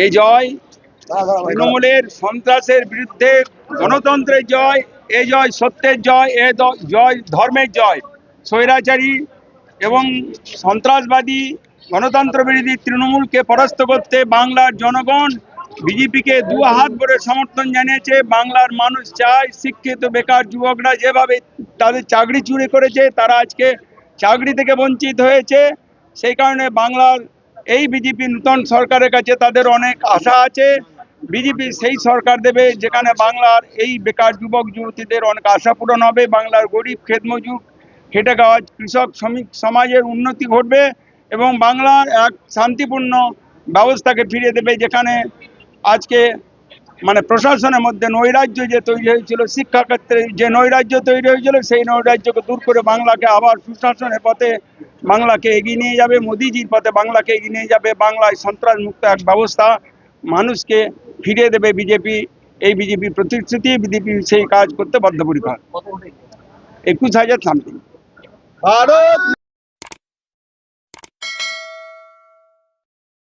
এই জয় তৃণমূলের সন্ত্রাসের বিরুদ্ধে গণতন্ত্রের জয়, এ জয় সত্যের জয়, জয় ধর্মের জয়। স্বৈরাচারী এবং সন্ত্রাসবাদী গণতন্ত্র বিরোধী তৃণমূলকে পরাস্ত করতে বাংলার জনগণ বিজেপিকে দু হাত ভরে সমর্থন জানিয়েছে। বাংলার মানুষ চায় শিক্ষিত বেকার যুবকরা যেভাবে তাদের চাকরি চুরি করেছে, তারা আজকে চাকরি থেকে বঞ্চিত হয়েছে। সেই কারণে বাংলার এই বিজেপি নূতন সরকারের কাছে তাদের অনেক আশা আছে। বিজেপি সেই সরকার দেবে যেখানে বাংলার এই বেকার যুবক যুবতীদের অনেক আশা পূরণ হবে, বাংলার গরিব খেতমজুর খেটে খাওয়া কৃষক শ্রমিক সমাজের উন্নতি ঘটবে এবং বাংলার এক শান্তিপূর্ণ ব্যবস্থাকে ফিরিয়ে দেবে, যেখানে আজকে মানে প্রশাসনের মধ্যে নৈরাজ্য যে তৈরি হয়েছিল, শিক্ষাক্ষেত্রে যে নৈরাজ্য তৈরি হয়েছিল, সেই নৈরাজ্যকে দূর করে বাংলাকে আবার সুশাসনের পথে বাংলাকে এগিয়ে নিয়ে যাবে, মোদিজির পথে বাংলাকে এগিয়ে নিয়ে যাবে। বাংলায় সন্ত্রাস মুক্ত এক ব্যবস্থা মানুষকে ফিরিয়ে দেবে বিজেপি। এই বিজেপি প্রতিশ্রুতি, বিজেপি সেই কাজ করতে বদ্ধপরিকর। 21,000 সামথিং। ভারত।